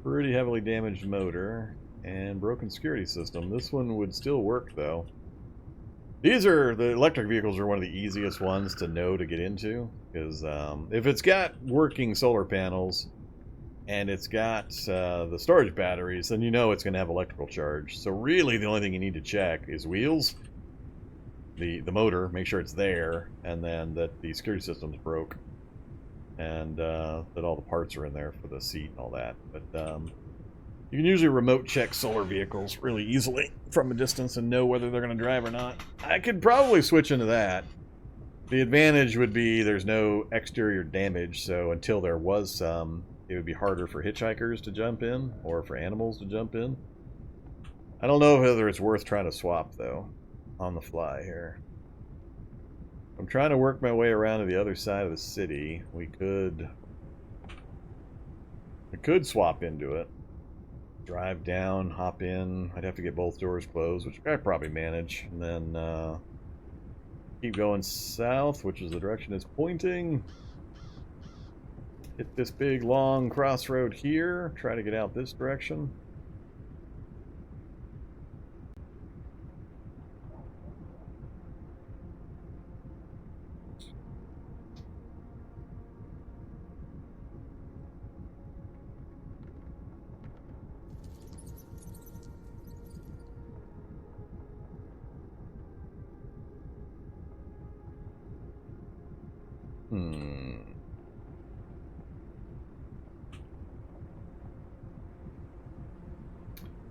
Pretty heavily damaged motor and broken security system. This one would still work though. The electric vehicles are one of the easiest ones to know to get into, because if it's got working solar panels and it's got the storage batteries, then you know it's going to have electrical charge. So really the only thing you need to check is wheels, the motor, make sure it's there, and then that the security system's broke, and that all the parts are in there for the seat and all that. But you can usually remote check solar vehicles really easily from a distance and know whether they're going to drive or not. I could probably switch into that. The advantage would be there's no exterior damage, so until there was some, it would be harder for hitchhikers to jump in or for animals to jump in. I don't know whether it's worth trying to swap, though, on the fly here. I'm trying to work my way around to the other side of the city. We could swap into it. Drive down, hop in. I'd have to get both doors closed, which I'd probably manage. And then keep going south, which is the direction it's pointing. Hit this big, long crossroad here. Try to get out this direction.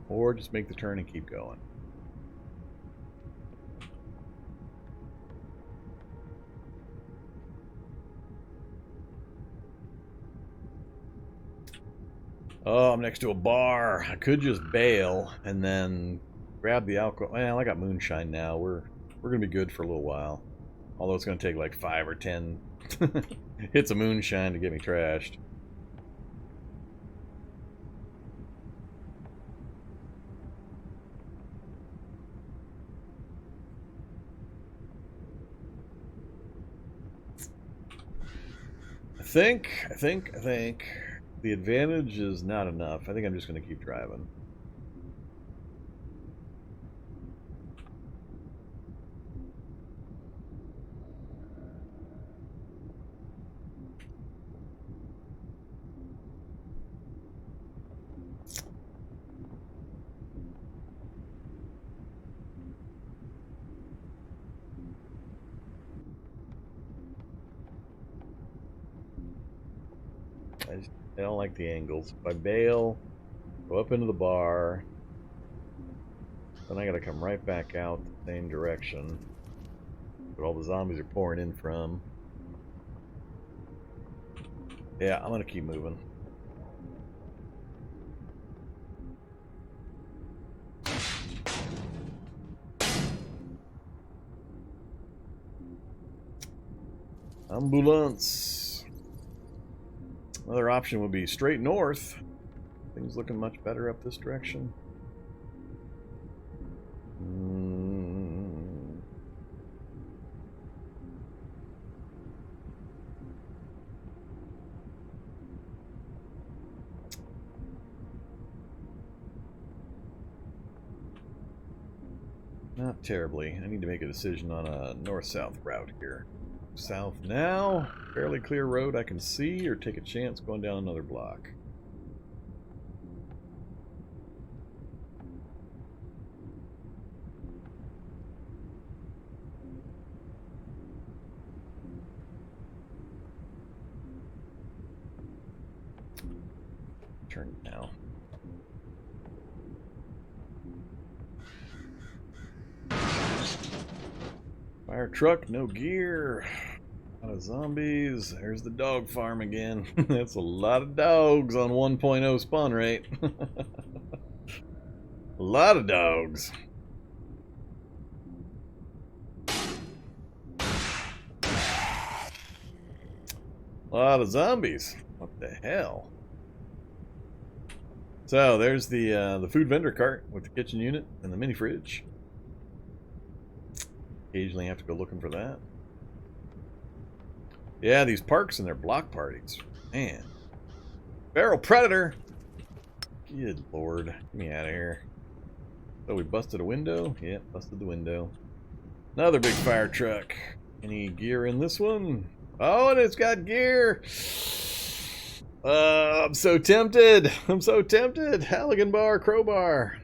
Or just make the turn and keep going. Oh, I'm next to a bar. I could just bail and then grab the alcohol. Well, I got moonshine now. We're gonna be good for a little while. Although it's gonna take like 5 or 10 hits of moonshine to get me trashed. I think the advantage is not enough. I think I'm just going to keep driving. I don't like the angles. If I bail, go up into the bar, then I gotta come right back out the same direction that all the zombies are pouring in from. Yeah, I'm gonna keep moving. Ambulance. Another option would be straight north. Things looking much better up this direction. Not terribly. I need to make a decision on a north-south route here. South now, fairly clear road I can see, or take a chance going down another block. Turn now. Fire truck, no gear. A lot of zombies. There's the dog farm again. That's a lot of dogs on 1.0 spawn rate. A lot of dogs. A lot of zombies. What the hell? So there's the food vendor cart with the kitchen unit and the mini fridge. Occasionally have to go looking for that. Yeah, these parks and their block parties. Man. Feral predator. Good lord. Get me out of here. So we busted a window? Yeah, busted the window. Another big fire truck. Any gear in this one? Oh, and it's got gear! I'm so tempted! I'm so tempted! Halligan bar, crowbar.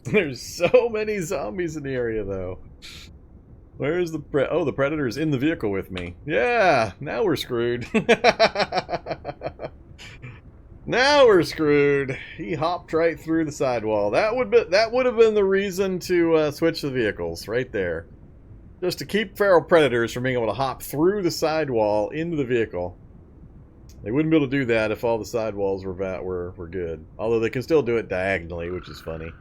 There's so many zombies in the area, though. Where's the oh, the predator's in the vehicle with me. Yeah, now we're screwed. Now we're screwed. He hopped right through the sidewall. That would have been the reason to switch the vehicles right there, just to keep feral predators from being able to hop through the sidewall into the vehicle. They wouldn't be able to do that if all the sidewalls were good. Although they can still do it diagonally, which is funny.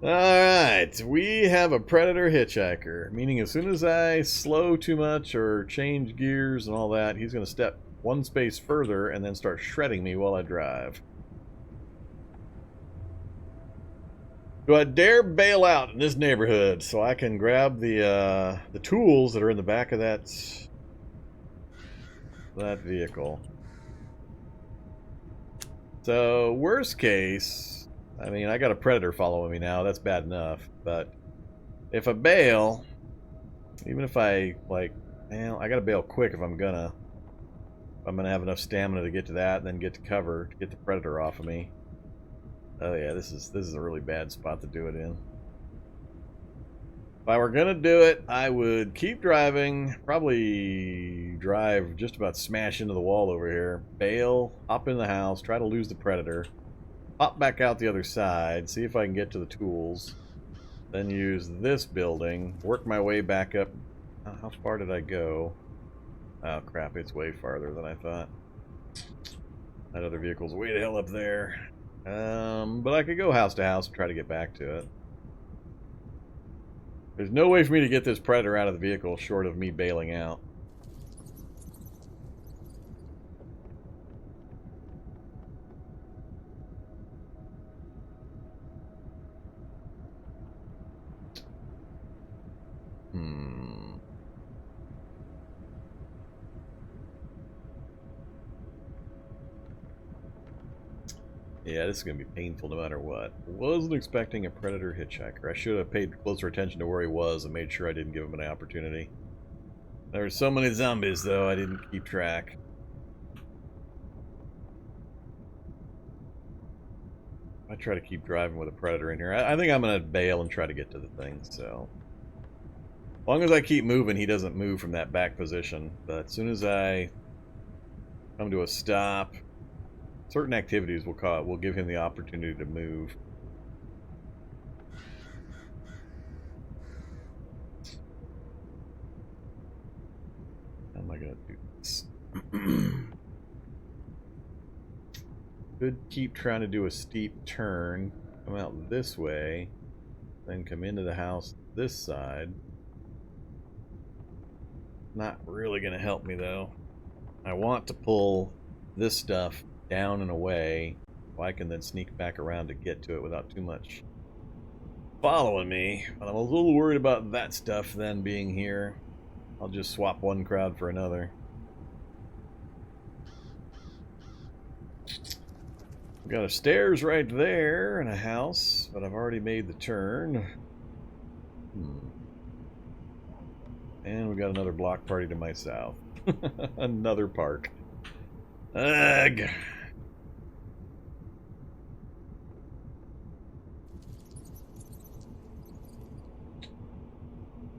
Alright, we have a predator hitchhiker, meaning as soon as I slow too much or change gears and all that, he's going to step one space further and then start shredding me while I drive. Do I dare bail out in this neighborhood so I can grab the tools that are in the back of that vehicle? So, worst case, I mean, I got a predator following me now. That's bad enough. But if I bail, even if I, like, well, I gotta bail quick if I'm gonna have enough stamina to get to that and then get to cover to get the predator off of me. Oh yeah, this is a really bad spot to do it in. If I were gonna do it, I would keep driving, probably drive just about smash into the wall over here, bail, hop in the house, try to lose the predator, pop back out the other side, see if I can get to the tools, then use this building, work my way back up. How far did I go? Oh crap, it's way farther than I thought. That other vehicle's way the hell up there. But I could go house to house and try to get back to it. There's no way for me to get this predator out of the vehicle short of me bailing out. Yeah, this is going to be painful no matter what. Wasn't expecting a predator hitchhiker. I should have paid closer attention to where he was and made sure I didn't give him an opportunity. There were so many zombies, though, I didn't keep track. I try to keep driving with a predator in here. I think I'm going to bail and try to get to the thing, so... As long as I keep moving, he doesn't move from that back position. But as soon as I come to a stop... Certain activities will give him the opportunity to move. How am I going to do this? Could keep trying to do a steep turn, come out this way, then come into the house this side. Not really going to help me though. I want to pull this stuff down and away, so I can then sneak back around to get to it without too much following me. But I'm a little worried about that stuff then being here. I'll just swap one crowd for another. We've got a stairs right there and a house, but I've already made the turn. And we got another block party to my south. Another park. Ugh.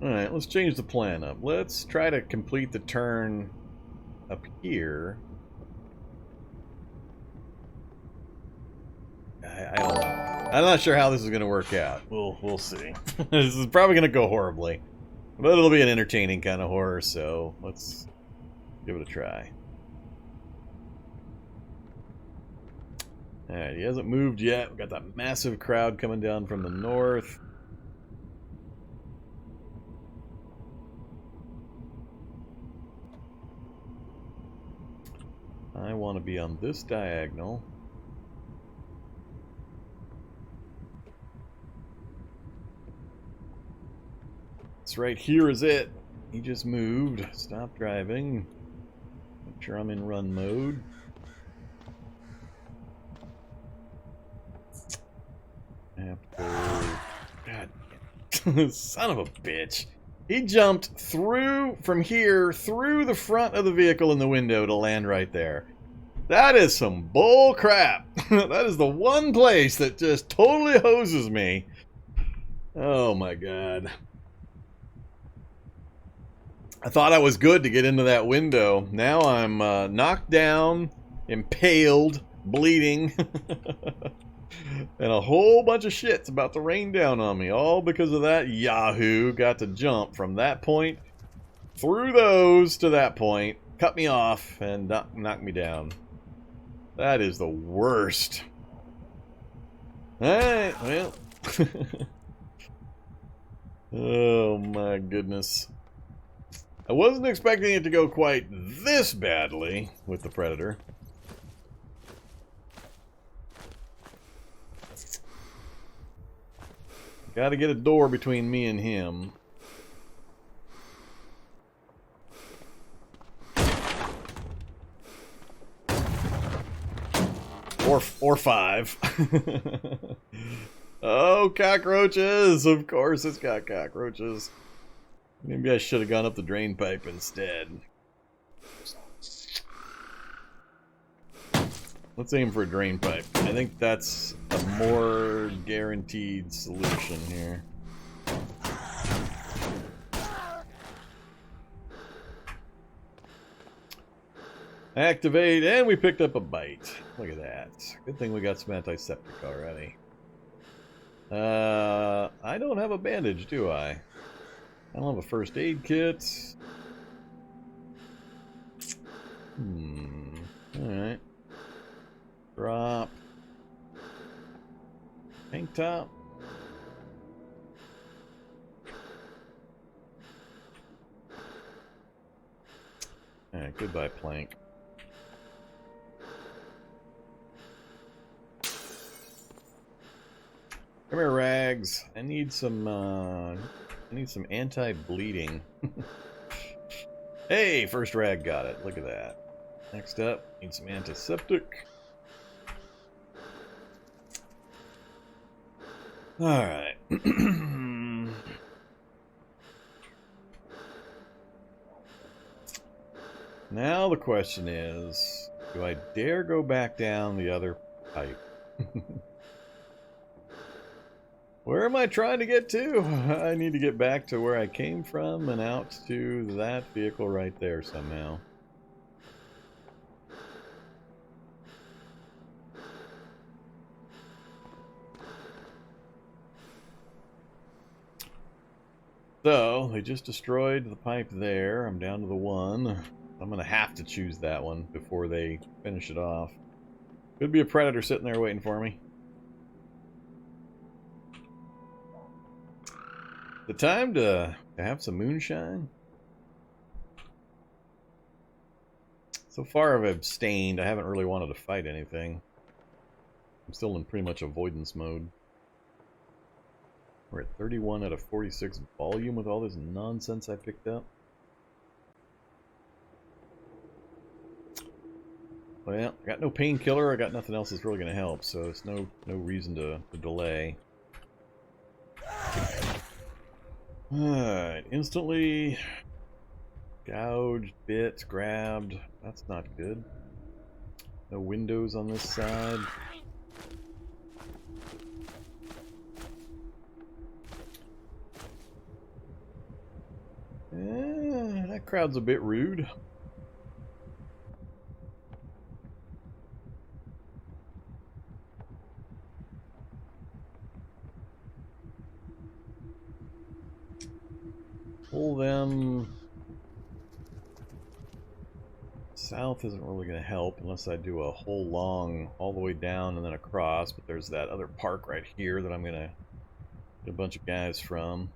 Alright, let's change the plan up. Let's try to complete the turn up here. I don't know. I'm not sure how this is going to work out. We'll see. This is probably going to go horribly. But it'll be an entertaining kind of horror, so let's give it a try. Alright, he hasn't moved yet. We've got that massive crowd coming down from the north. I want to be on this diagonal. This right here is it. He just moved. Stop driving. Make sure I'm in run mode. I have to go... God, son of a bitch. He jumped through, from here, through the front of the vehicle in the window to land right there. That is some bull crap. That is the one place that just totally hoses me. Oh my god. I thought I was good to get into that window. Now I'm knocked down, impaled, bleeding, and a whole bunch of shit's about to rain down on me. All because of that Yahoo got to jump from that point through those to that point, cut me off, and knock me down. That is the worst. Alright, well. Oh my goodness. I wasn't expecting it to go quite this badly with the Predator. Gotta get a door between me and him. Or five. Oh, cockroaches! Of course it's got cockroaches. Maybe I should have gone up the drain pipe instead. Let's aim for a drain pipe. I think that's a more guaranteed solution here. Activate, and we picked up a bite. Look at that. Good thing we got some antiseptic already. I don't have a bandage, do I? I don't have a first aid kit. Alright. Drop. Tank top. Alright, goodbye, plank. Come here, Rags. I need some anti-bleeding. Hey, first rag got it. Look at that. Next up, need some antiseptic. Alright. Now the question is, do I dare go back down the other pipe? Where am I trying to get to? I need to get back to where I came from and out to that vehicle right there somehow. So, they just destroyed the pipe there. I'm down to the one. I'm going to have to choose that one before they finish it off. Could be a Predator sitting there waiting for me. The time to have some moonshine. So far I've abstained. I haven't really wanted to fight anything. I'm still in pretty much avoidance mode. We're at 31 out of 46 volume with all this nonsense I picked up. Well, I got no painkiller. I got nothing else that's really going to help, so it's no reason to delay. Alright, instantly gouged, bits, grabbed. That's not good. No windows on this side. That crowd's a bit rude. Pull them south isn't really going to help unless I do a whole long all the way down and then across, but there's that other park right here that I'm going to get a bunch of guys from.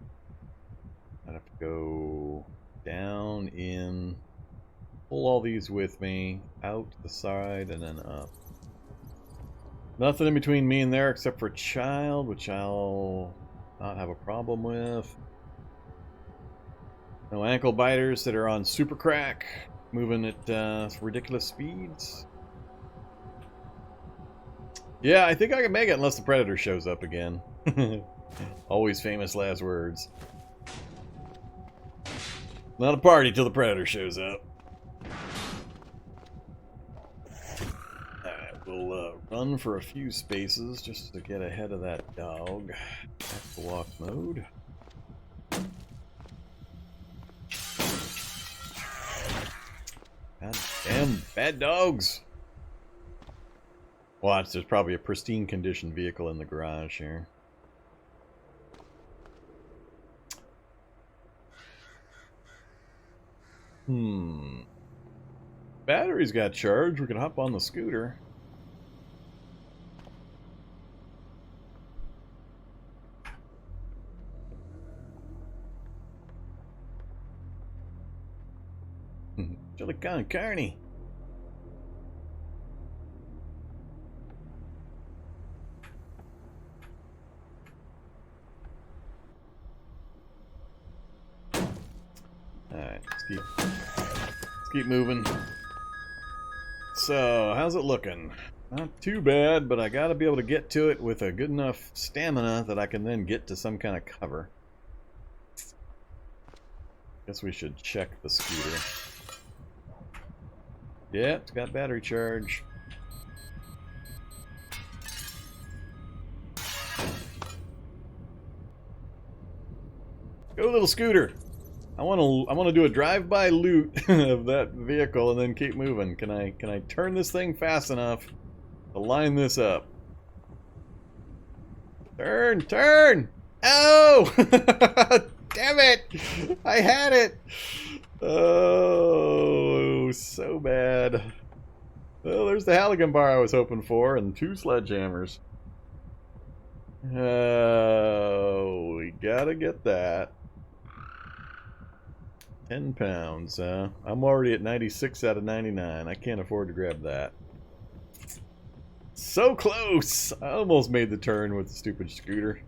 I'd have to go down in, pull all these with me, out the side and then up. Nothing in between me and there except for Child, which I'll not have a problem with. No ankle biters that are on super crack, moving at ridiculous speeds. Yeah, I think I can make it unless the Predator shows up again. Always famous last words. Not a party till the Predator shows up. Alright, we'll run for a few spaces just to get ahead of that dog. Back to walk mode. God damn, bad dogs! Watch, there's probably a pristine condition vehicle in the garage here. Batteries got charged. We could hop on the scooter. Chili con carne. Alright, let's keep moving. So, how's it looking? Not too bad, but I gotta be able to get to it with a good enough stamina that I can then get to some kind of cover. Guess we should check the scooter. Yeah, it's got battery charge. Go, little scooter. I want to do a drive-by loot of that vehicle and then keep moving. Can I turn this thing fast enough to line this up? Turn! Oh! Damn it! I had it! Oh, so bad. Well, there's the Halligan bar I was hoping for, and 2 sledgehammers. Oh, we gotta get that. 10 pounds, I'm already at 96 out of 99. I can't afford to grab that. So close! I almost made the turn with the stupid scooter.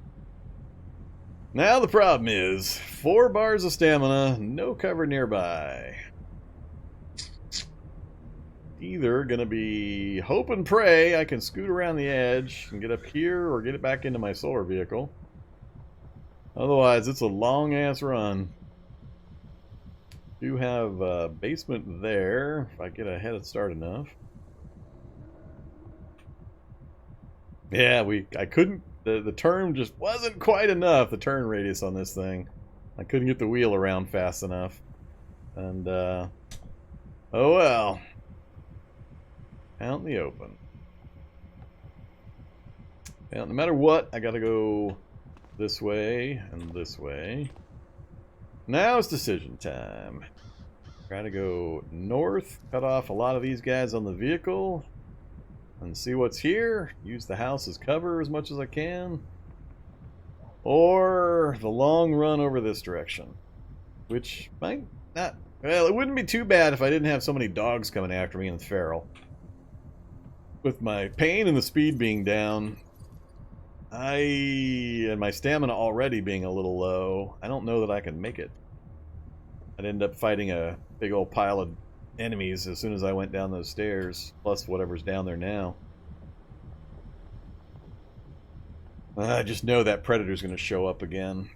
Now the problem is, 4 bars of stamina, no cover nearby. Either gonna be hope and pray I can scoot around the edge and get up here or get it back into my solar vehicle. Otherwise, it's a long-ass run. Do have a basement there, if I get a head start enough. Yeah, I couldn't, the turn just wasn't quite enough, the turn radius on this thing. I couldn't get the wheel around fast enough. And, oh well. Out in the open. Well, no matter what, I gotta go this way and this way. Now it's decision time. Try to go north, cut off a lot of these guys on the vehicle, and see what's here. Use the house as cover as much as I can. Or the long run over this direction. Which might not... Well, it wouldn't be too bad if I didn't have so many dogs coming after me and feral. With my pain and the speed being down, and my stamina already being a little low, I don't know that I can make it. I'd end up fighting a big old pile of enemies as soon as I went down those stairs, plus whatever's down there now. I just know that Predator's going to show up again.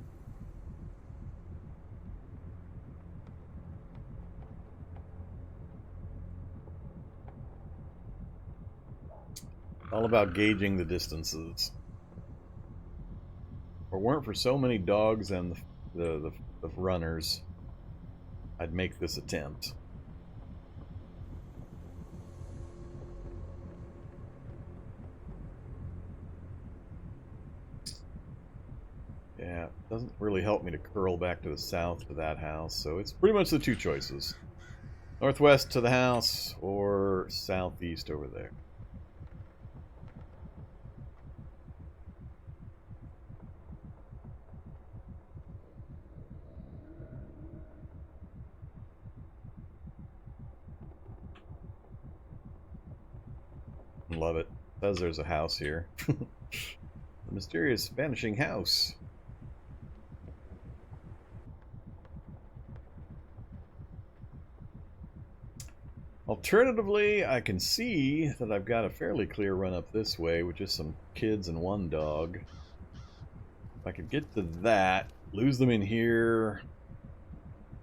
All about gauging the distances. If it weren't for so many dogs and the runners, I'd make this attempt. Yeah, it doesn't really help me to curl back to the south to that house, so it's pretty much the 2 choices. Northwest to the house, or southeast over there. Love it. Says there's a house here. The mysterious vanishing house. Alternatively, I can see that I've got a fairly clear run up this way with just some kids and one dog. If I could get to that, lose them in here.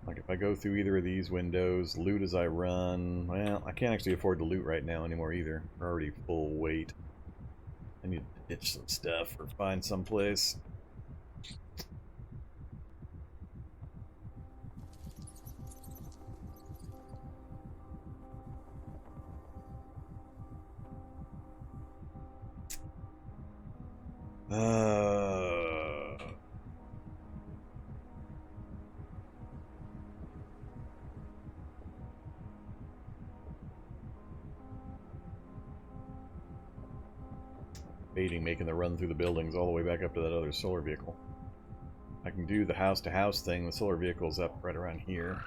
Like if I go through either of these windows, loot as I run. Well, I can't actually afford to loot right now anymore either. We're already full weight. I need to ditch some stuff or find some place. Baiting making the run through the buildings all the way back up to that other solar vehicle. I can do the house-to-house thing. The solar vehicle's up right around here.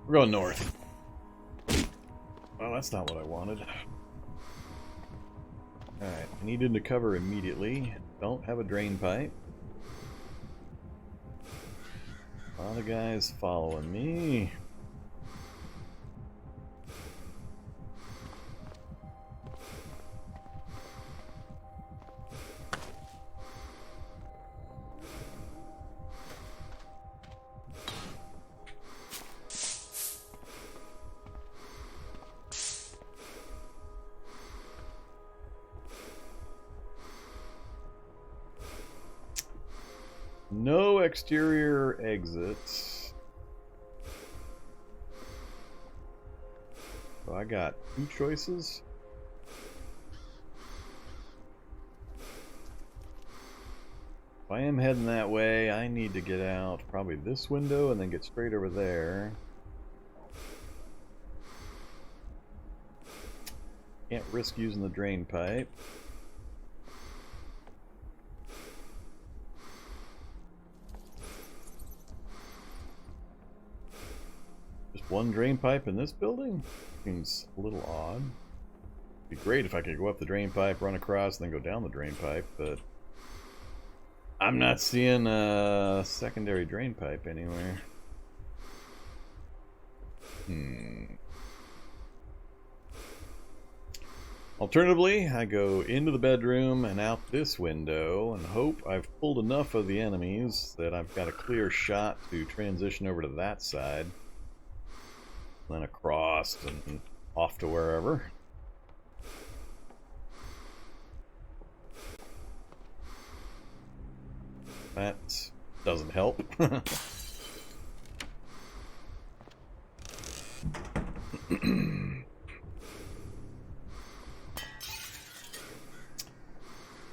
We're going north. Well, that's not what I wanted. Alright, I need into cover immediately. Don't have a drain pipe. A lot of guys following me. No exterior exits. So I got two choices. If I am heading that way, I need to get out probably this window and then get straight over there. Can't risk using the drain pipe. One drain pipe in this building? Seems a little odd. It'd be great if I could go up the drain pipe, run across, and then go down the drain pipe, but I'm not seeing a secondary drain pipe anywhere. Alternatively, I go into the bedroom and out this window and hope I've pulled enough of the enemies that I've got a clear shot to transition over to that side. Then across and off to wherever. That doesn't help. Now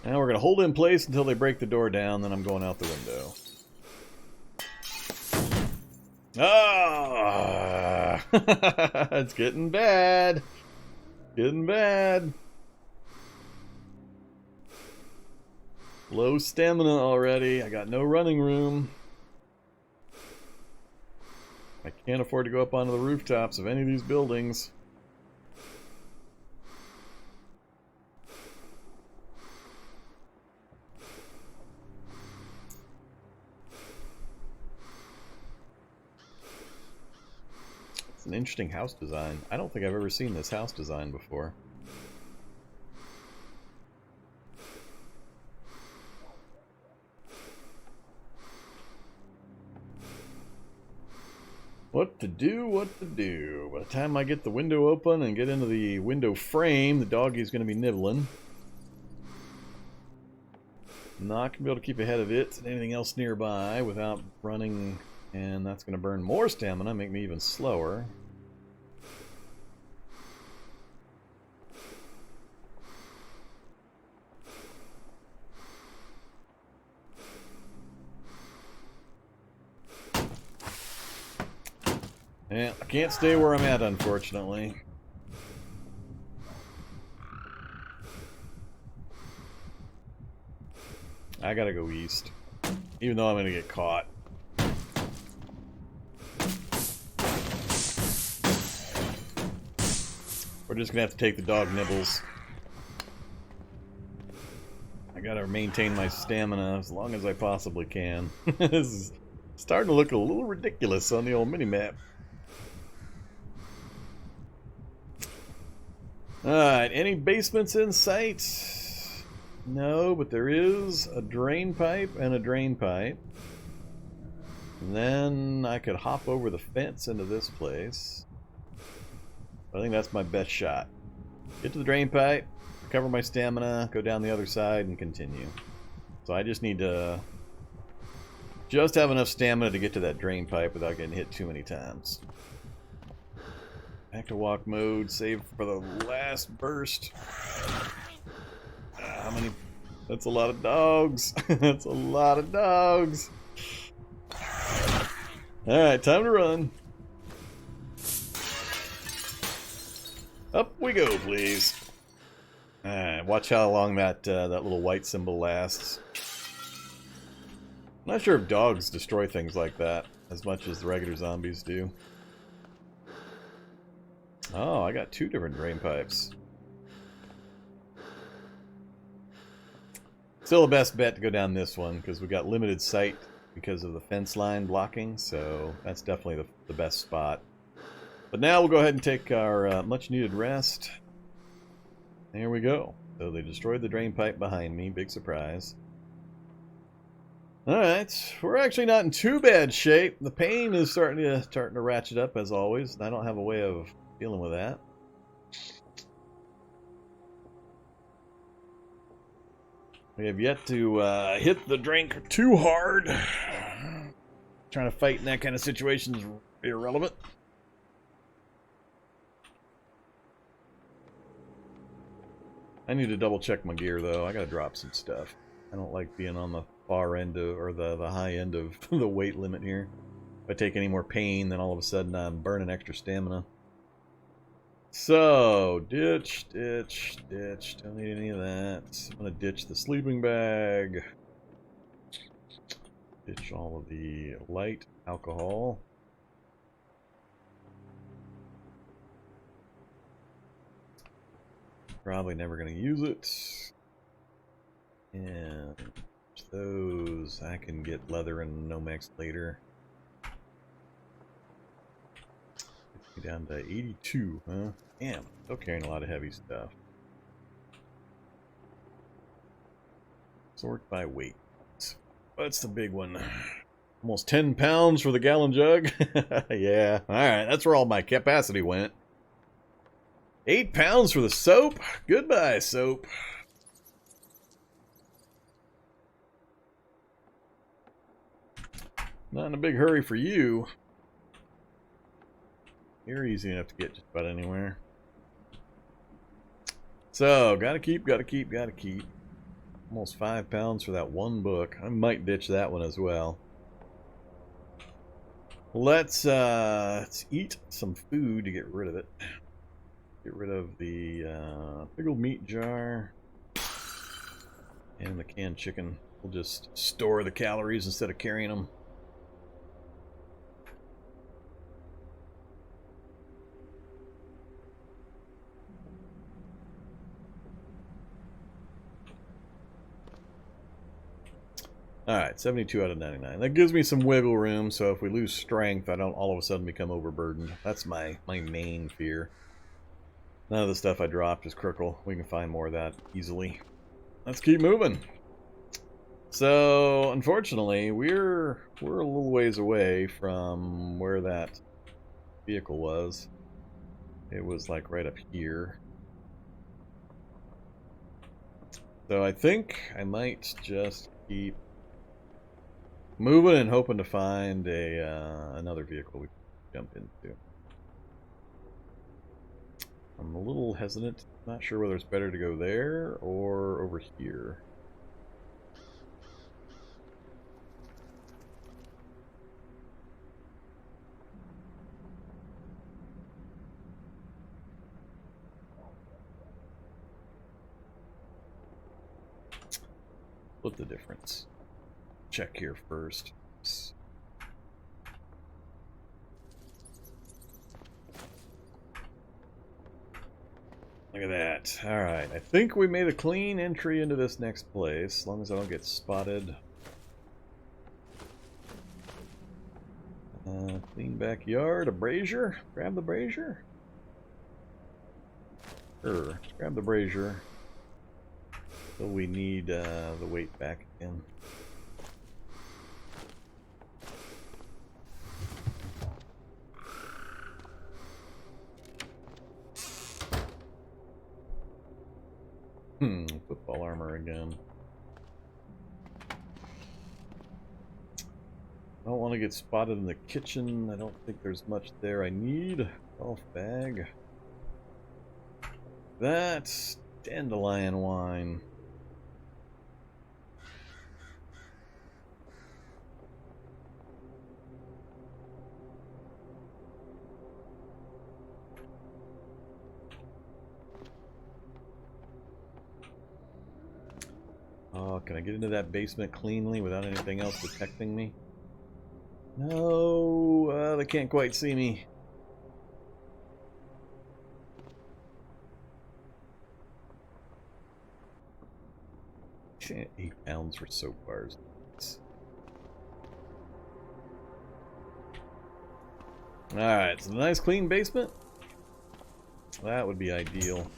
we're going to hold in place until they break the door down, then I'm going out the window. Ah! It's getting bad. Getting bad. Low stamina already. I got no running room. I can't afford to go up onto the rooftops of any of these buildings. It's an interesting house design. I don't think I've ever seen this house design before. What to do, what to do. By the time I get the window open and get into the window frame, the doggie's going to be nibbling. Not going to be able to keep ahead of it and anything else nearby without running, and that's going to burn more stamina, make me even slower. Yeah, I can't stay where I'm at, unfortunately. I gotta go east, even though I'm gonna get caught. We're just gonna have to take the dog nibbles. I gotta maintain my stamina as long as I possibly can. This is starting to look a little ridiculous on the old mini-map. Alright, any basements in sight? No, but there is a drain pipe and a drain pipe. And then I could hop over the fence into this place. I think that's my best shot. Get to the drain pipe, recover my stamina, go down the other side, and continue. So I just need to just have enough stamina to get to that drain pipe without getting hit too many times. Back to walk mode, save for the last burst. How many? That's a lot of dogs. That's a lot of dogs. Alright, time to run. Up we go, please. Alright, watch how long that that little white symbol lasts. I'm not sure if dogs destroy things like that as much as the regular zombies do. Oh, I got 2 different drain pipes. Still the best bet to go down this one because we got limited sight because of the fence line blocking, so that's definitely the best spot. But now we'll go ahead and take our much needed rest. There we go. So they destroyed the drain pipe behind me, big surprise. Alright, we're actually not in too bad shape. The pain is starting to ratchet up as always, and I don't have a way of dealing with that. We have yet to hit the drink too hard. Trying to fight in that kind of situation is irrelevant. I need to double check my gear though. I gotta drop some stuff. I don't like being on the far end of, or the high end of the weight limit here. If I take any more pain, then all of a sudden I'm burning extra stamina. So, ditch. Don't need any of that. I'm gonna ditch the sleeping bag. Ditch all of the light alcohol. Probably never gonna use it. And those, I can get leather and Nomex later. Down to 82, huh? Damn, still carrying a lot of heavy stuff. Sort by weight. What's the big one? Almost 10 pounds for the gallon jug? Yeah, alright, that's where all my capacity went. 8 pounds for the soap? Goodbye, soap. Not in a big hurry for you. You're easy enough to get just about anywhere. So, gotta keep. Almost 5 pounds for that one book. I might ditch that one as well. Let's eat some food to get rid of it. Get rid of the pickled meat jar and the canned chicken. We'll just store the calories instead of carrying them. Alright, 72 out of 99. That gives me some wiggle room, so if we lose strength, I don't all of a sudden become overburdened. That's my main fear. None of the stuff I dropped is critical. We can find more of that easily. Let's keep moving. So, unfortunately, we're a little ways away from where that vehicle was. It was like right up here. So I think I might just keep moving and hoping to find another vehicle we can jump into. I'm a little hesitant. Not sure whether it's better to go there or over here. Split the difference. Check here first. Look at that. Alright, I think we made a clean entry into this next place, as long as I don't get spotted. Clean backyard, a brazier. Grab the brazier. Sure, grab the brazier. So we need the weight back in. Football armor again. I don't want to get spotted in the kitchen. I don't think there's much there I need. Golf bag. That's dandelion wine. Oh, can I get into that basement cleanly without anything else detecting me? No, they can't quite see me. 8 pounds for soap bars. Alright, so the nice clean basement. That would be ideal.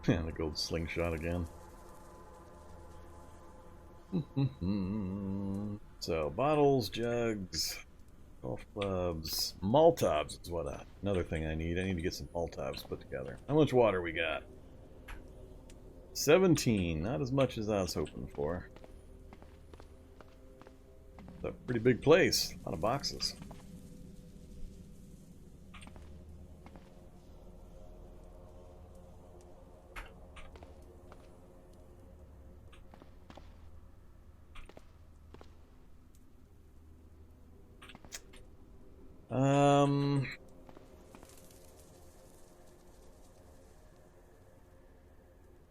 Yeah, the gold slingshot again. So, bottles, jugs, golf clubs, Molotovs is what another thing I need. I need to get some Molotovs put together. How much water we got? 17, not as much as I was hoping for. It's a pretty big place, a lot of boxes.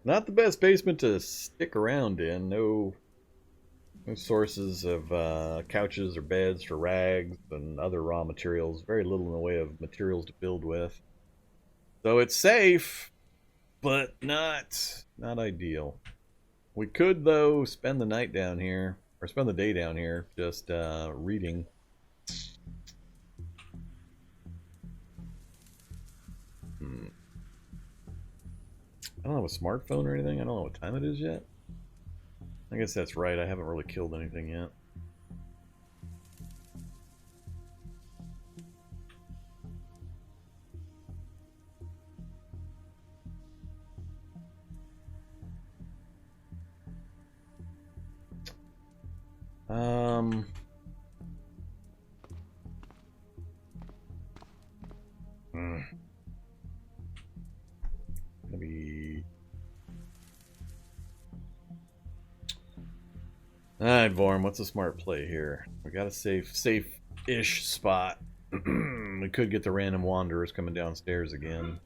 Not the best basement to stick around in. No sources of couches or beds for rags and other raw materials. Very little in the way of materials to build with. So it's safe, but not ideal. We could, though, spend the night down here, or spend the day down here, just reading. I don't have a smartphone or anything. I don't know what time it is yet. I guess that's right. I haven't really killed anything yet. Gonna be. Alright, Vorm, what's a smart play here? We got a safe-ish spot. We could get the random wanderers coming downstairs again.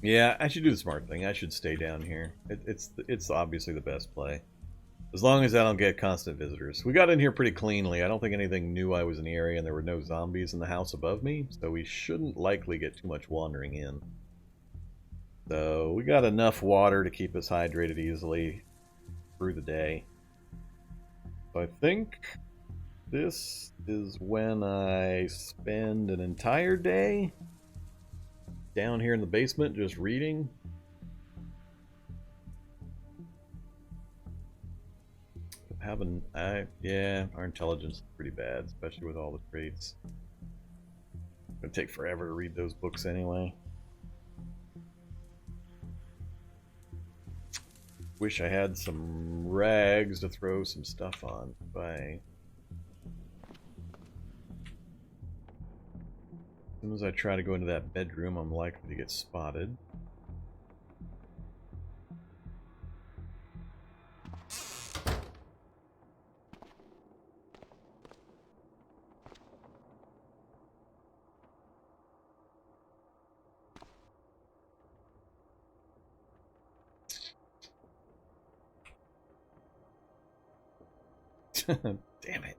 Yeah, I should do the smart thing. I should stay down here. It's obviously the best play. As long as I don't get constant visitors. We got in here pretty cleanly. I don't think anything knew I was in the area and there were no zombies in the house above me, so we shouldn't likely get too much wandering in. So we got enough water to keep us hydrated easily through the day. So I think this is when I spend an entire day down here in the basement just reading. Yeah, our intelligence is pretty bad, especially with all the traits. It's gonna take forever to read those books anyway. Wish I had some rags to throw some stuff on. soon as I try to go into that bedroom, I'm likely to get spotted. Damn it.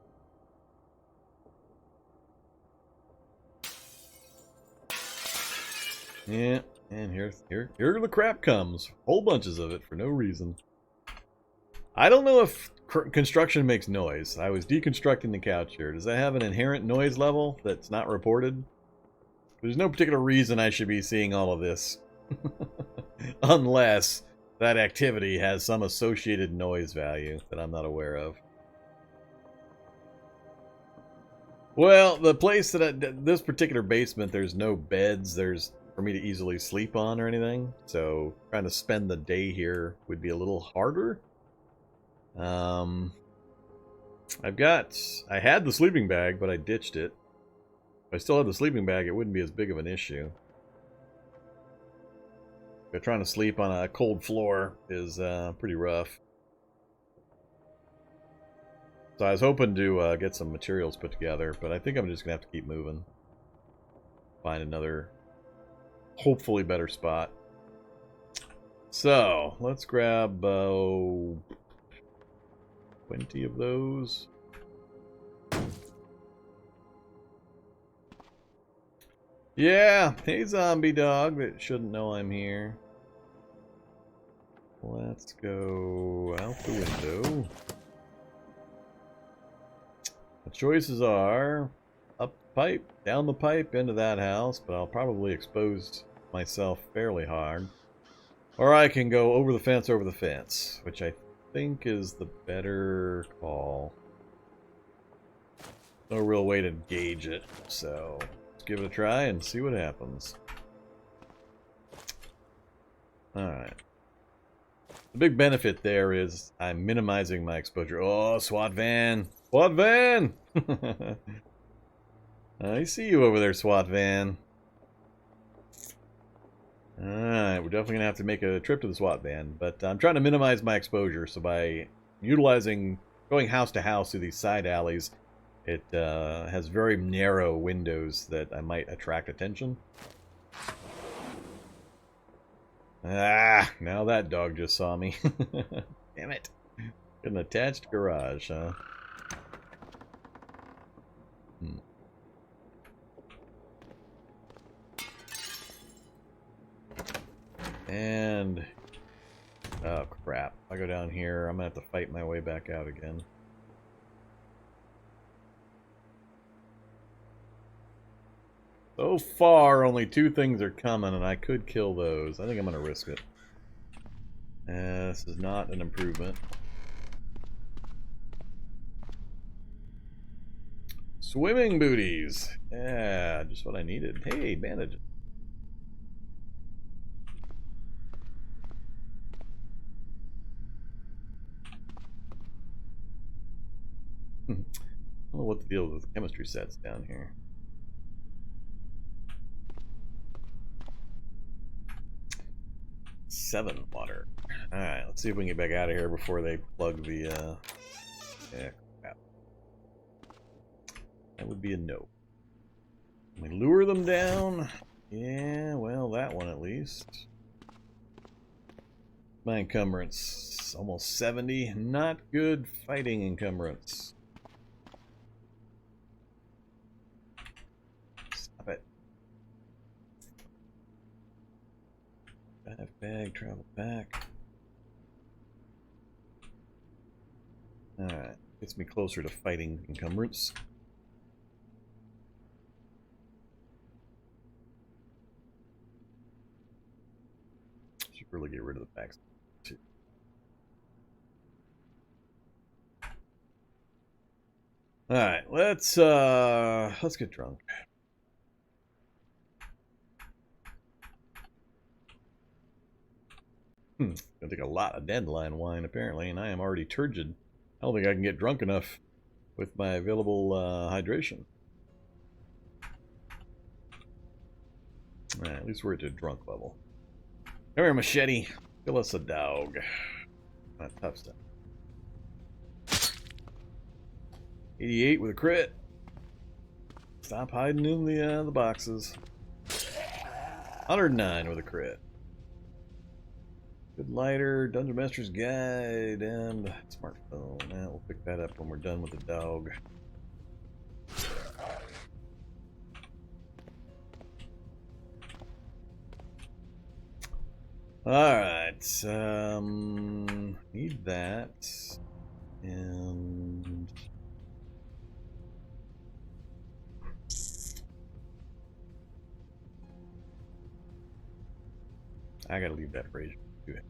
Yeah, and here the crap comes. Whole bunches of it for no reason. I don't know if construction makes noise. I was deconstructing the couch here. Does that have an inherent noise level that's not reported? There's no particular reason I should be seeing all of this. Unless that activity has some associated noise value that I'm not aware of. Well, the place that this particular basement, there's no beds for me to easily sleep on or anything. So trying to spend the day here would be a little harder. I had the sleeping bag, but I ditched it. If I still had the sleeping bag, it wouldn't be as big of an issue. But trying to sleep on a cold floor is pretty rough. So I was hoping to get some materials put together, but I think I'm just going to have to keep moving. Find another, hopefully better spot. So, let's grab 20 of those. Yeah, hey zombie dog that shouldn't know I'm here. Let's go out the window. The choices are up the pipe, down the pipe, into that house, but I'll probably expose myself fairly hard. Or I can go over the fence, which I think is the better call. No real way to gauge it, so let's give it a try and see what happens. Alright. The big benefit there is I'm minimizing my exposure. Oh, SWAT van! SWAT van! I see you over there, SWAT van. Alright, we're definitely going to have to make a trip to the SWAT van, but I'm trying to minimize my exposure, so by going house to house through these side alleys, it has very narrow windows that I might attract attention. Ah, now that dog just saw me. Damn it. Got an attached garage, huh? And... oh, crap. If I go down here, I'm gonna have to fight my way back out again. So far, only 2 things are coming, and I could kill those. I think I'm gonna risk it. This is not an improvement. Swimming booties! Yeah, just what I needed. Hey, bandage. I don't know what the deal with the chemistry sets down here. Seven water. Alright, let's see if we can get back out of here before they plug the, yeah, crap. That would be a no. Can we lure them down? Yeah, well, that one at least. My encumbrance, almost 70. Not good fighting encumbrance. Stop it. Bag, travel back. Alright, gets me closer to fighting encumbrance. Should really get rid of the bags too. Alright, let's get drunk. Gonna take a lot of dandelion wine apparently, and I am already turgid. I don't think I can get drunk enough with my available hydration. At least we're at a drunk level. Come here, machete. Kill us a dog. Not tough stuff. 88 with a crit. Stop hiding in the boxes. 109 with a crit. Good lighter, Dungeon Master's Guide, and smartphone. We'll pick that up when we're done with the dog. Alright, need that, and I gotta leave that for Asia. Do it.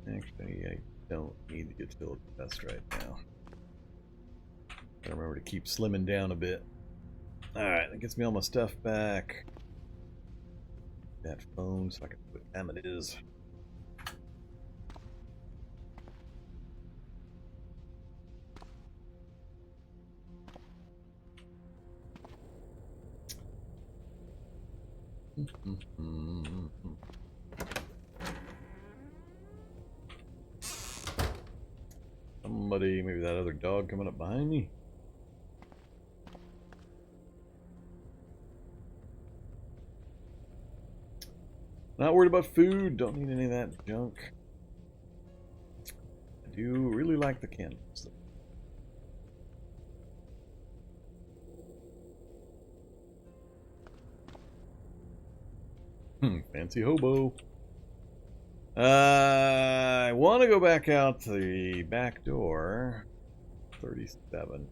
Actually, I don't need the utility vest right now. Gotta remember to keep slimming down a bit. Alright, that gets me all my stuff back. That phone so I can put what time it is. Somebody, maybe that other dog coming up behind me. Not worried about food, don't need any of that junk. I do really like the candles. Fancy hobo. I want to go back out the back door. 37.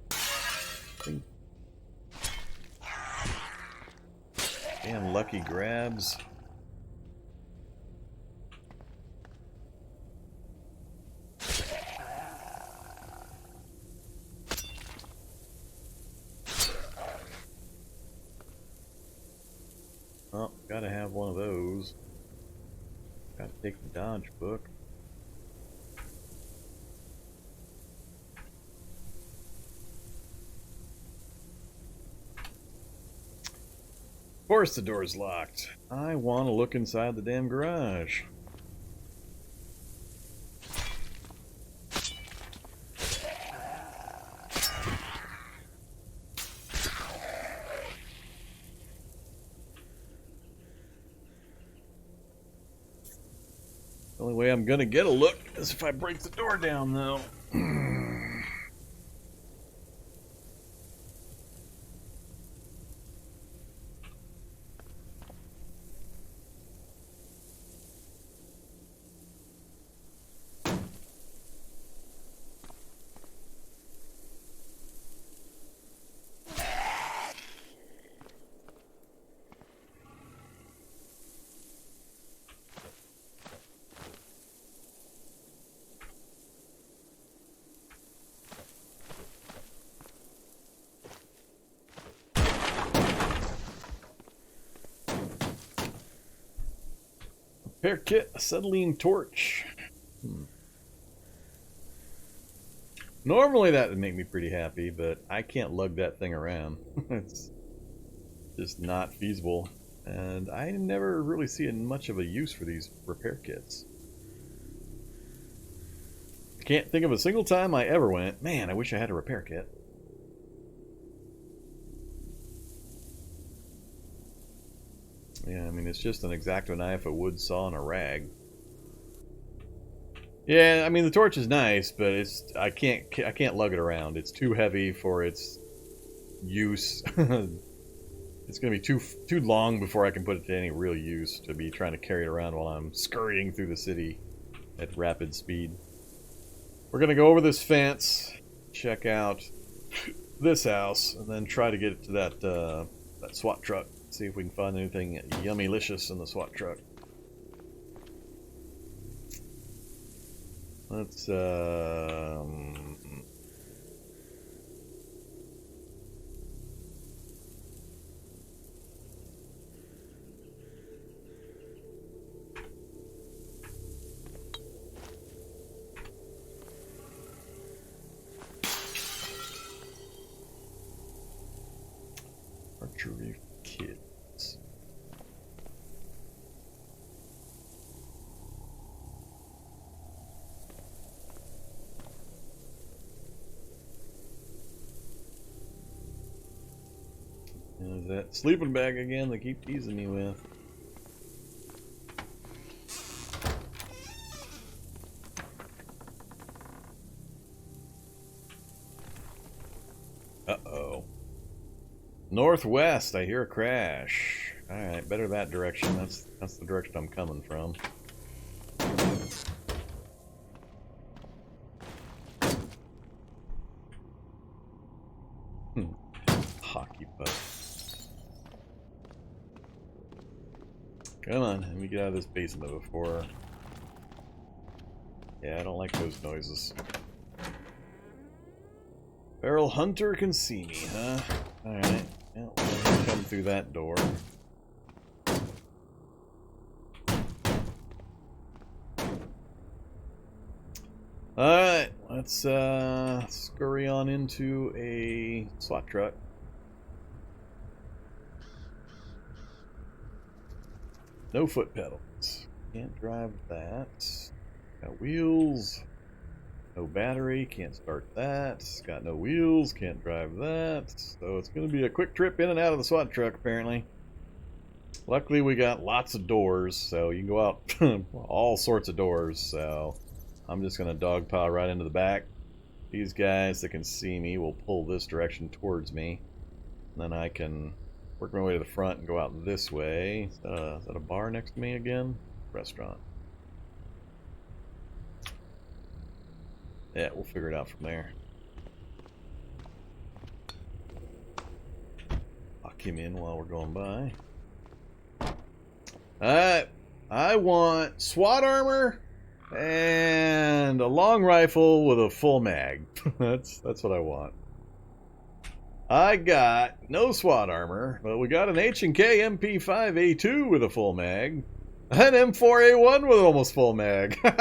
Damn lucky grabs. Oh, gotta have one of those. Gotta take the dodge book. Of course the door's locked. I want to look inside the damn garage. The only way I'm gonna get a look is if I break the door down, though. Repair kit, acetylene torch. Normally that would make me pretty happy, but I can't lug that thing around. It's just not feasible. And I never really see much of a use for these repair kits. I can't think of a single time I ever went, man, I wish I had a repair kit. Yeah, I mean, it's just an X-Acto knife, a wood saw, and a rag. Yeah, I mean, the torch is nice, but I can't lug it around. It's too heavy for its use. It's gonna be too long before I can put it to any real use to be trying to carry it around while I'm scurrying through the city at rapid speed. We're gonna go over this fence, check out this house, and then try to get it to that SWAT truck. See if we can find anything yummylicious in the SWAT truck. Let's archery kits. There's that sleeping bag again they keep teasing me with. Uh-oh. Northwest, I hear a crash. Alright, better that direction. That's the direction I'm coming from. Hockey puck. Come on, let me get out of this basement before. Yeah, I don't like those noises. Feral Hunter can see me, huh? Alright. Well, let's come through that door. Alright, let's scurry on into a SWAT truck. No foot pedals. Can't drive that. Got wheels. No battery. Can't start that. Got no wheels. Can't drive that. So it's going to be a quick trip in and out of the SWAT truck, apparently. Luckily, we got lots of doors, so you can go out all sorts of doors. So I'm just going to dogpile right into the back. These guys that can see me will pull this direction towards me. And then I can work my way to the front and go out this way. Is that a bar next to me again? Restaurant. Yeah, we'll figure it out from there. Lock him in while we're going by. Alright. I want SWAT armor and a long rifle with a full mag. That's what I want. I got no SWAT armor, but we got an H&K MP5A2 with a full mag. An M4A1 with almost full mag. And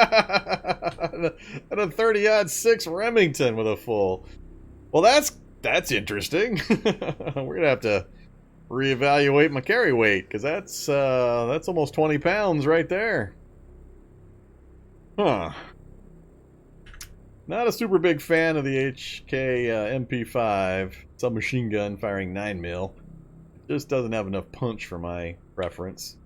a 30-06 Remington with a full. Well, that's interesting. We're gonna have to reevaluate my carry weight, because that's almost 20 pounds right there. Huh. Not a super big fan of the HK MP5 submachine gun firing 9mm. It just doesn't have enough punch for my preference.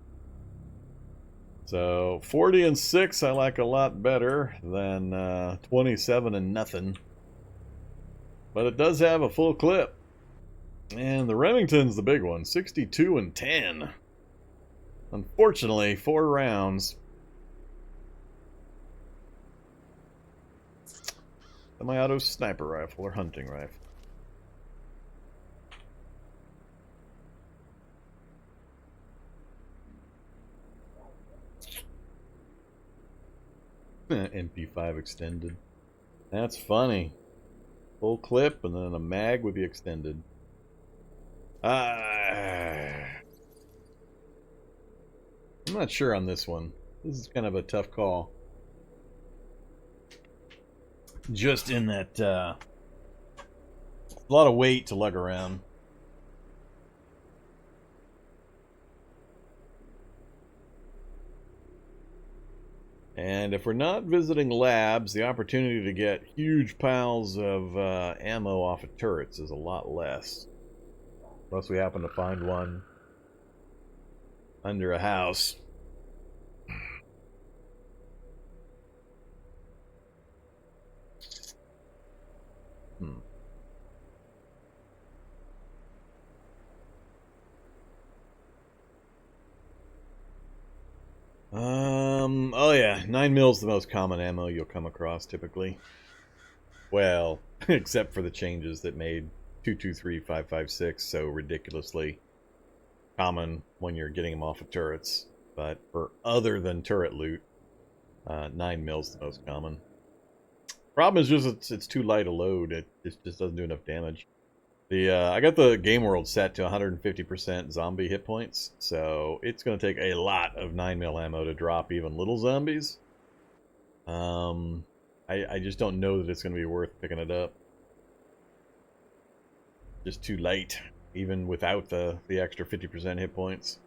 So 40 and 6 I like a lot better than 27 and nothing. But it does have a full clip. And the Remington's the big one, 62 and 10. Unfortunately, 4 rounds. Semi-auto sniper rifle or hunting rifle. MP5 extended. That's funny. Full clip and then a mag with the extended. I'm not sure on this one. This is kind of a tough call. Just in that a lot of weight to lug around. And if we're not visiting labs, the opportunity to get huge piles of ammo off of turrets is a lot less. Unless we happen to find one under a house. Oh yeah, 9mm is the most common ammo you'll come across typically. Well, except for the changes that made 223-556 so ridiculously common when you're getting them off of turrets. But for other than turret loot, 9 mils the most common. Problem is just it's too light a load. It just doesn't do enough damage. I got the game world set to 150% zombie hit points, so it's going to take a lot of 9mm ammo to drop even little zombies. I just don't know that it's going to be worth picking it up. Just too light, even without the extra 50% hit points.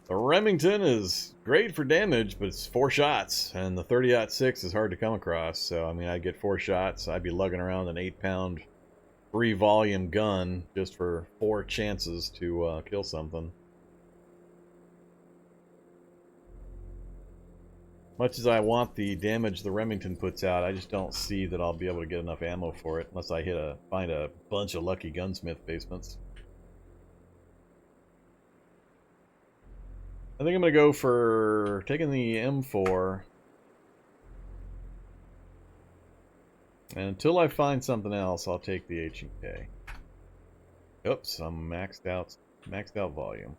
The Remington is great for damage, but it's 4 shots, and the 30-06 is hard to come across. So, I mean, I'd get 4 shots. I'd be lugging around an 8-pound, 3-volume gun just for 4 chances to kill something. Much as I want the damage the Remington puts out, I just don't see that I'll be able to get enough ammo for it unless I find a bunch of lucky gunsmith basements. I think I'm going to go for taking the M4. And until I find something else, I'll take the H&K. Oops, I'm maxed out volume.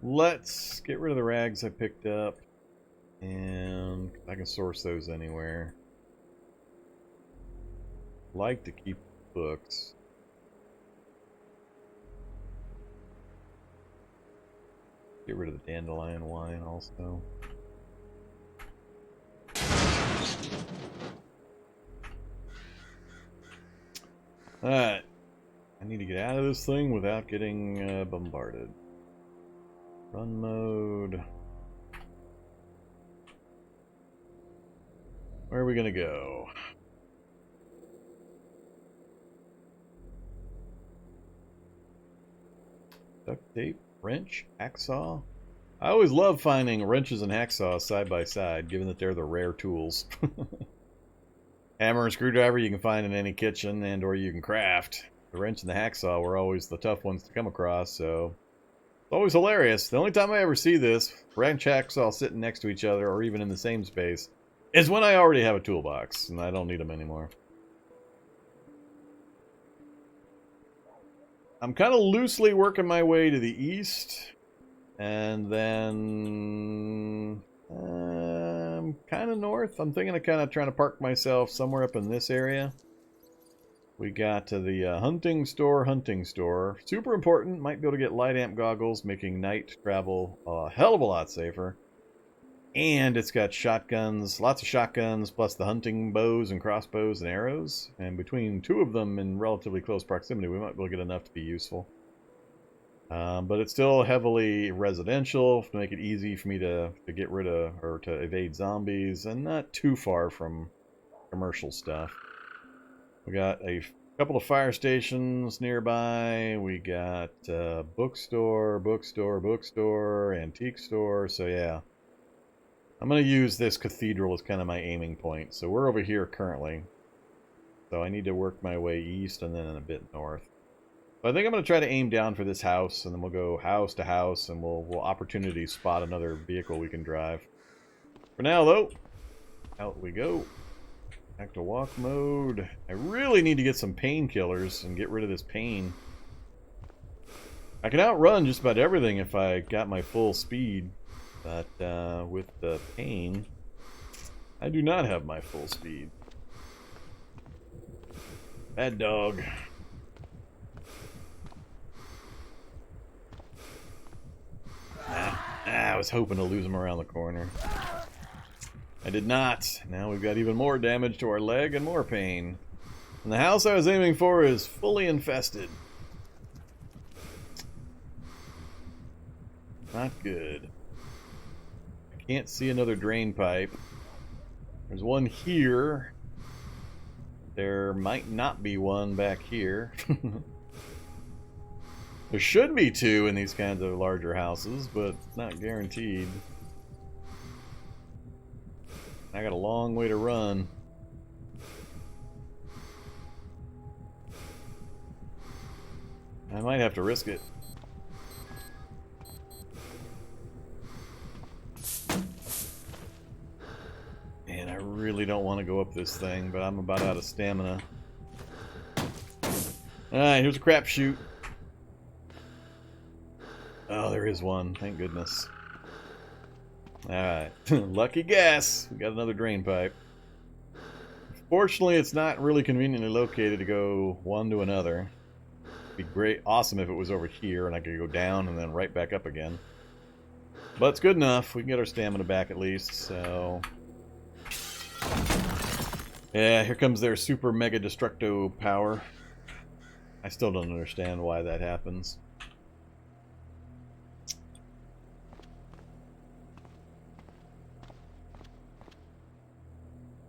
Let's get rid of the rags I picked up. And I can source those anywhere. Like to keep books. Get rid of the dandelion wine also. Alright. I need to get out of this thing without getting bombarded. Run mode. Where are we gonna go? Duct tape, wrench, hacksaw. I always love finding wrenches and hacksaws side by side, given that they're the rare tools. Hammer and screwdriver you can find in any kitchen and or you can craft. The wrench and the hacksaw were always the tough ones to come across, so it's always hilarious. The only time I ever see this, wrench, hacksaw sitting next to each other or even in the same space, is when I already have a toolbox and I don't need them anymore. I'm kind of loosely working my way to the east, and then kind of north. I'm thinking of kind of trying to park myself somewhere up in this area. We got to the hunting store. Super important. Might be able to get light amp goggles, making night travel a hell of a lot safer. And it's got shotguns, lots of shotguns, plus the hunting bows and crossbows and arrows. And between 2 of them in relatively close proximity, we might be able to get enough to be useful. But it's still heavily residential to make it easy for me to get rid of or to evade zombies, and not too far from commercial stuff. We got a couple of fire stations nearby. We got bookstore, antique store. So yeah, I'm going to use this cathedral as kind of my aiming point. So we're over here currently. So I need to work my way east and then a bit north. But I think I'm going to try to aim down for this house, and then we'll go house to house, and we'll opportunity spot another vehicle we can drive. For now, though, out we go. Back to walk mode. I really need to get some painkillers and get rid of this pain. I can outrun just about everything if I got my full speed, but with the pain, I do not have my full speed. Bad dog. I was hoping to lose him around the corner. I did not. Now we've got even more damage to our leg and more pain. And the house I was aiming for is fully infested. Not good. I can't see another drain pipe. There's one here. There might not be one back here. There should be 2 in these kinds of larger houses, but not guaranteed. I got a long way to run. I might have to risk it. Man, I really really don't want to go up this thing, but I'm about out of stamina. Alright, here's a crapshoot. Oh, there is one. Thank goodness. Alright. Lucky guess. We got another drain pipe. Fortunately, it's not really conveniently located to go one to another. It'd be great, awesome if it was over here and I could go down and then right back up again. But it's good enough. We can get our stamina back at least, so... Yeah, here comes their super mega destructo power. I still don't understand why that happens.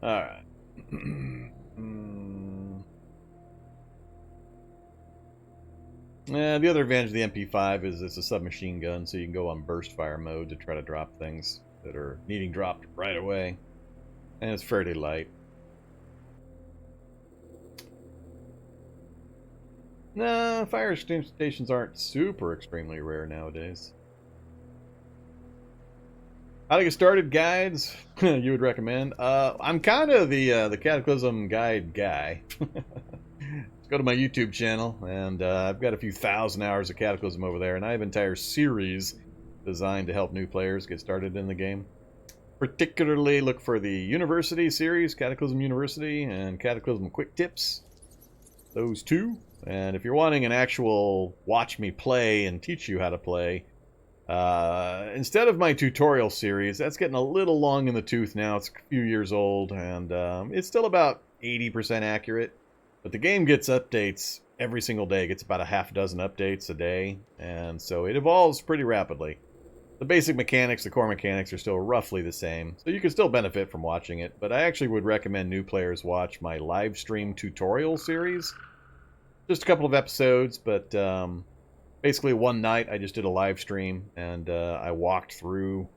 Alright. The other advantage of the MP5 is it's a submachine gun, so you can go on burst fire mode to try to drop things that are needing dropped right away. And it's fairly light. No, fire stations aren't super extremely rare nowadays. How to get started guides you would recommend? I'm kind of the Cataclysm guide guy. Go to my YouTube channel, and I've got a few thousand hours of Cataclysm over there, and I have an entire series designed to help new players get started in the game. Particularly look for the University series, Cataclysm University, and Cataclysm Quick Tips. Those two. And if you're wanting an actual watch me play and teach you how to play, instead of my tutorial series, that's getting a little long in the tooth now. It's a few years old, and it's still about 80% accurate. But the game gets updates every single day. It gets about a half dozen updates a day, and so it evolves pretty rapidly. The basic mechanics, the core mechanics, are still roughly the same, so you can still benefit from watching it. But I actually would recommend new players watch my live stream tutorial series. Just a couple of episodes, but basically one night I just did a live stream, and I walked through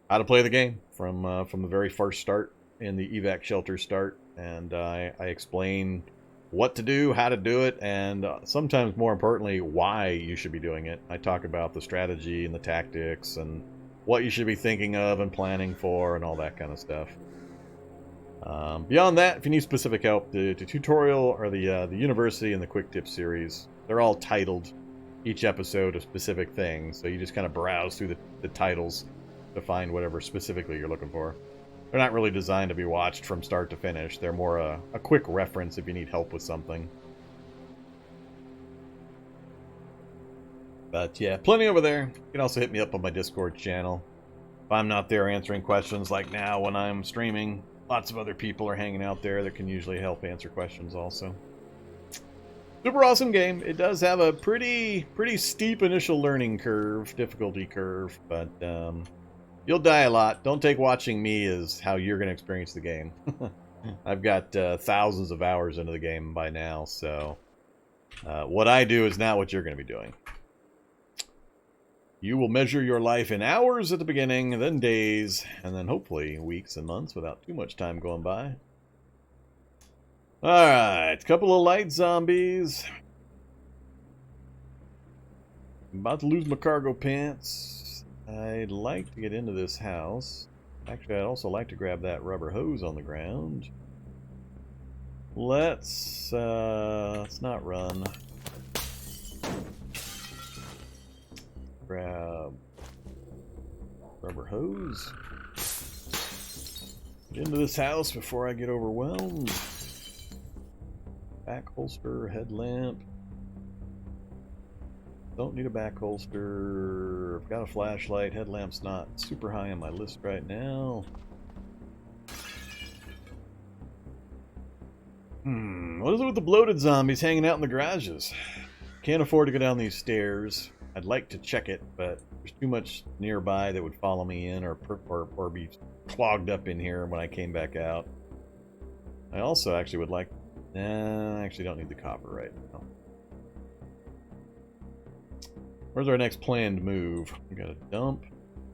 how to play the game from the very first start in the evac shelter start, and I explained what to do, how to do it, and sometimes more importantly, why you should be doing it. I talk about the strategy and the tactics and what you should be thinking of and planning for and all that kind of stuff. Beyond that, if you need specific help, the tutorial or the University and the Quick Tip series, they're all titled each episode a specific thing, so you just kind of browse through the titles to find whatever specifically you're looking for. They're not really designed to be watched from start to finish. They're more a quick reference if you need help with something. But yeah, plenty over there. You can also hit me up on my Discord channel. If I'm not there answering questions like now when I'm streaming, lots of other people are hanging out there that can usually help answer questions also. Super awesome game. It does have a pretty steep initial learning curve, difficulty curve, but you'll die a lot. Don't take watching me as how you're going to experience the game. I've got thousands of hours into the game by now, so what I do is not what you're going to be doing. You will measure your life in hours at the beginning, then days, and then hopefully weeks and months without too much time going by. Alright, couple of light zombies. I'm about to lose my cargo pants. I'd like to get into this house. Actually, I'd also like to grab that rubber hose on the ground. Let's not run. Grab rubber hose. Get into this house before I get overwhelmed. Back holster, headlamp. Don't need a back holster. I've got a flashlight. Headlamp's not super high on my list right now. What is it with the bloated zombies hanging out in the garages? Can't afford to go down these stairs. I'd like to check it, but there's too much nearby that would follow me in or be clogged up in here when I came back out. I also actually would like... I actually don't need the copper right now. Where's our next planned move? We got a dump.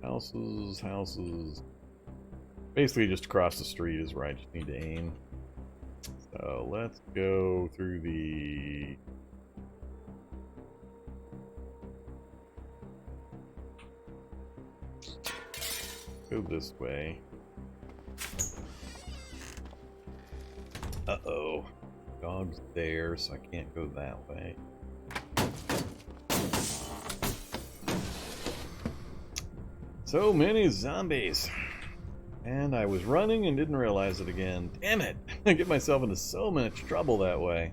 Houses. Basically just across the street is where I just need to aim. So let's go through the... Go this way. Uh-oh. Dog's there, so I can't go that way. So many zombies. And I was running and didn't realize it again. Damn it! I get myself into so much trouble that way.